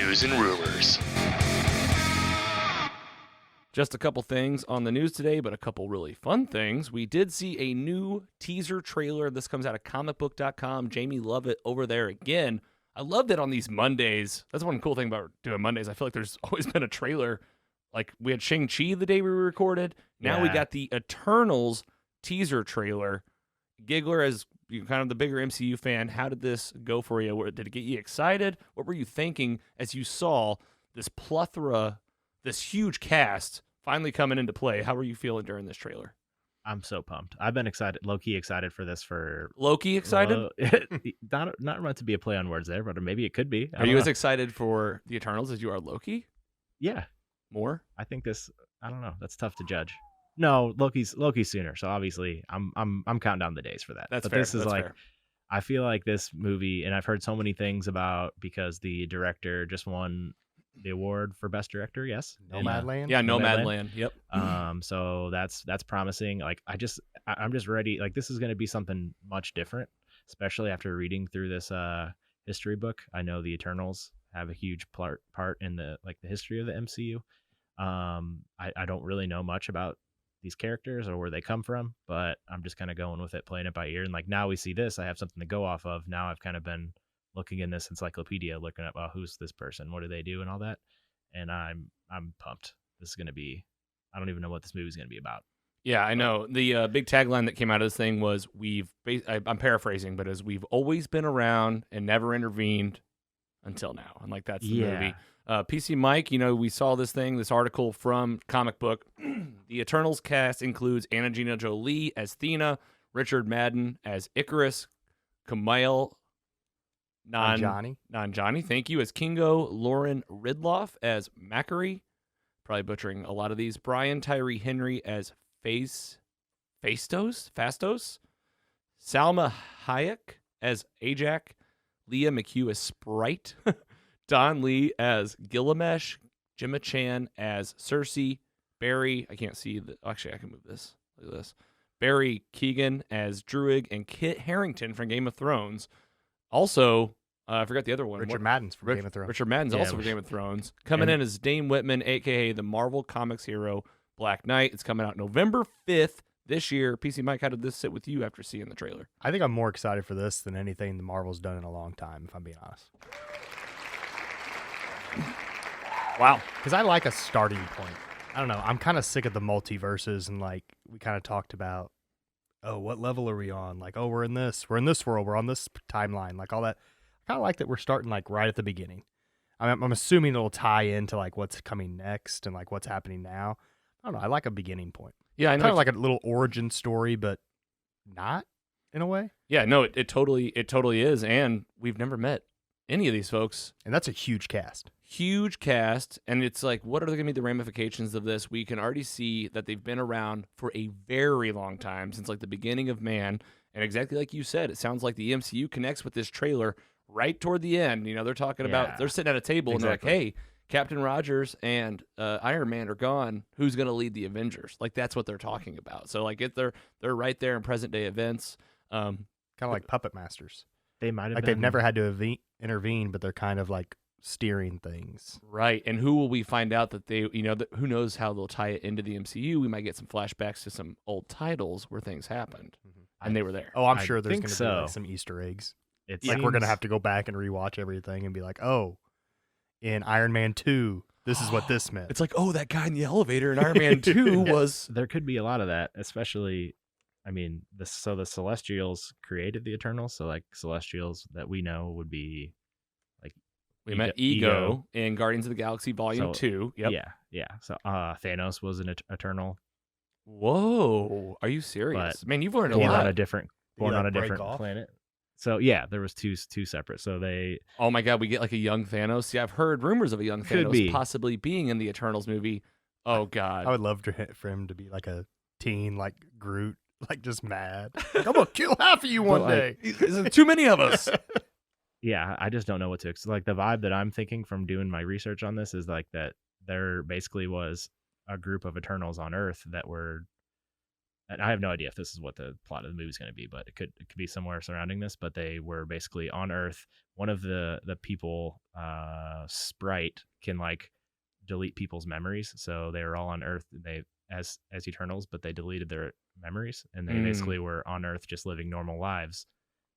news and rumors. Just a couple things on the news today, but a couple really fun things. We did see a new teaser trailer. This comes out of comicbook.com. Jamie Lovett over there again. I love that on these Mondays. That's one cool thing about doing Mondays. I feel like there's always been a trailer. Like we had Shang-Chi the day we recorded. Now we got the Eternals teaser trailer. Giggler, as you're kind of the bigger MCU fan, how did this go for you? Did it get you excited? What were you thinking as you saw this plethora, this huge cast finally coming into play? How were you feeling during this trailer? I'm so pumped. I've been excited, low-key excited for this for... Loki excited? Not meant to be a play on words there, but maybe it could be. Are you as excited for the Eternals as you are Loki? Yeah. More? I think this, I don't know. That's tough to judge. No, Loki's sooner. So obviously I'm counting down the days for that. That's but fair. This is fair. I feel like this movie, and I've heard so many things about, because the director just won the award for best director. Yes, Nomadland. Yeah, Nomadland. Yep. So that's promising. Like I'm just ready. Like this is going to be something much different, especially after reading through this history book. I know the Eternals have a huge part in the history of the MCU. I don't really know much about these characters or where they come from, but I'm just kind of going with it, playing it by ear. And like now we see this, I have something to go off of. Now I've kind of been looking in this encyclopedia, looking at, well, who's this person? What do they do and all that? And I'm pumped. This is going to be, I don't even know what this movie is going to be about. Yeah, I know. The big tagline that came out of this thing was, I'm paraphrasing, but as we've always been around and never intervened until now. And like, that's the movie. PC Mike, we saw this article from Comic Book. The Eternals cast includes Angelina Jolie as Thena, Richard Madden as Icarus, Kumail Nanjiani, thank you, as Kingo, Lauren Ridloff as Macquarie, probably butchering a lot of these, Brian Tyree Henry as Fastos, Salma Hayek as Ajak, Leah McHugh as Sprite, Don Lee as Gilgamesh, Gemma Chan as Cersei, Barry, I can't see actually I can move this. Look at this. Barry Keoghan as Druig, and Kit Harington from Game of Thrones. Also, I forgot the other one. Richard Madden's from Game of Thrones. Richard Madden's also from Game of Thrones. Coming in as Dane Whitman, a.k.a. the Marvel Comics hero Black Knight. It's coming out November 5th this year. PC Mike, how did this sit with you after seeing the trailer? I think I'm more excited for this than anything the Marvel's done in a long time, if I'm being honest. Wow. Because I like a starting point. I don't know. I'm kind of sick of the multiverses, and like we kind of talked about, oh, what level are we on? Like, oh, we're in this world, we're on this timeline, like all that. I kind of like that we're starting like right at the beginning. I'm assuming it'll tie into like what's coming next and like what's happening now. I don't know. I like a beginning point. Yeah, I know. Kind of like a little origin story, but not in a way. Yeah, no, it totally is, and we've never met any of these folks. And that's a huge cast. Huge cast, and it's like, what are going to be the ramifications of this? We can already see that they've been around for a very long time, since like the beginning of man, and exactly like you said, it sounds like the MCU connects with this trailer right toward the end. They're talking about, they're sitting at a table, and they're like, hey, Captain Rogers and Iron Man are gone. Who's going to lead the Avengers? Like, that's what they're talking about. So, like, they're right there in present-day events. Kind of like puppet masters. They might have like, they've never had to intervene, but they're kind of like steering things. Right. And who will we find out that they, who knows how they'll tie it into the MCU? We might get some flashbacks to some old titles where things happened, and they were there. Oh, I'm sure there's going to be like so. some Easter eggs. It's like we're going to have to go back and rewatch everything and be like, oh, in Iron Man 2, this is what this meant. It's like, oh, that guy in the elevator in Iron Man 2 was... There could be a lot of that, especially, I mean, the Celestials created the Eternals, so like Celestials that we know would be like... We met Ego in Guardians of the Galaxy Volume 2. Yep. Yeah. So Thanos was an Eternal. Whoa. Are you serious? But man, you've learned a born lot. on a different planet. So yeah, there was two separate. So they... Oh my God, we get like a young Thanos. See, I've heard rumors of a young Thanos possibly being in the Eternals movie. Oh God. I would love for him to be like a teen, like Groot, like just mad. Like, I'm going to kill half of you one day. There's too many of us. Yeah, I just don't know what to expect. Like the vibe that I'm thinking from doing my research on this is like that there basically was a group of Eternals on Earth that were and I have no idea if this is what the plot of the movie is going to be, but it could be somewhere surrounding this. But they were basically on Earth. One of the people, Sprite, can like delete people's memories. So they were all on Earth. They as Eternals, but they deleted their memories, and they basically were on Earth just living normal lives,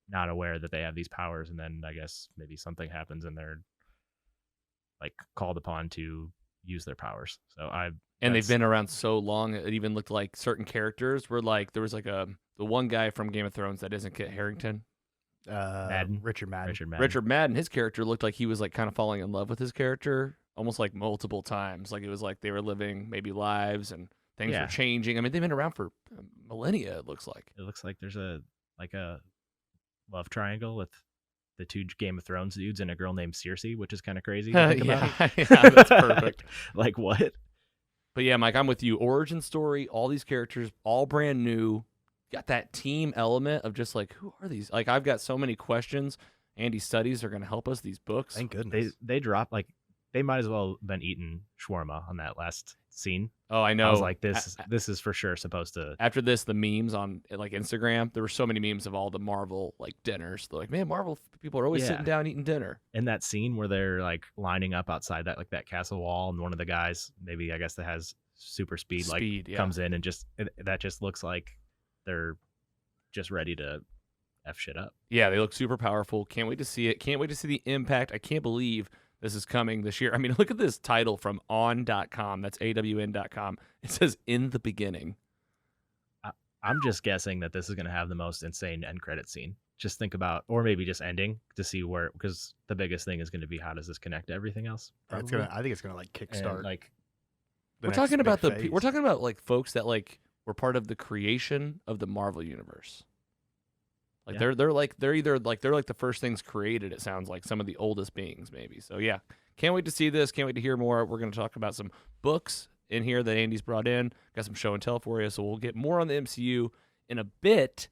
not aware that they have these powers. And then I guess maybe something happens and they're like called upon to use their powers. So they've been around so long, it even looked like certain characters were like, there was like the one guy from Game of Thrones that isn't Kit Harington. Richard Madden. Richard Madden, his character looked like he was like kind of falling in love with his character almost like multiple times. Like it was like they were living maybe lives and things were changing. I mean, they've been around for millennia, it looks like. It looks like there's a love triangle with the two Game of Thrones dudes and a girl named Cersei, which is kind of crazy to think about. Yeah, that's perfect. Like what? But yeah, Mike, I'm with you. Origin story, all these characters, all brand new. Got that team element of just like, who are these? Like, I've got so many questions. Andy's studies are going to help us, these books. Thank goodness. They drop, like, they might as well have been eating shawarma on that last scene. Oh, I know. I was like, this is for sure supposed to. After this, the memes on like Instagram, there were so many memes of all the Marvel like dinners. They're like, man, Marvel people are always sitting down eating dinner. In that scene where they're like lining up outside that like that castle wall, and one of the guys, maybe I guess that has super speed comes in and that just looks like they're just ready to F shit up. Yeah, they look super powerful. Can't wait to see it. Can't wait to see the impact. I can't believe this is coming this year. I mean, look at this title from on.com. That's AWN.com. It says In the Beginning. I'm just guessing that this is going to have the most insane end credit scene. Just think about, or maybe just ending to see where, because the biggest thing is going to be how does this connect to everything else? I think it's gonna like kickstart. And, like, we're talking about we're talking about like folks that like were part of the creation of the Marvel universe. Like they're like the first things created. It sounds like some of the oldest beings maybe. So yeah, can't wait to see this. Can't wait to hear more. We're going to talk about some books in here that Andy's brought in. Got some show and tell for you. So we'll get more on the MCU in a bit.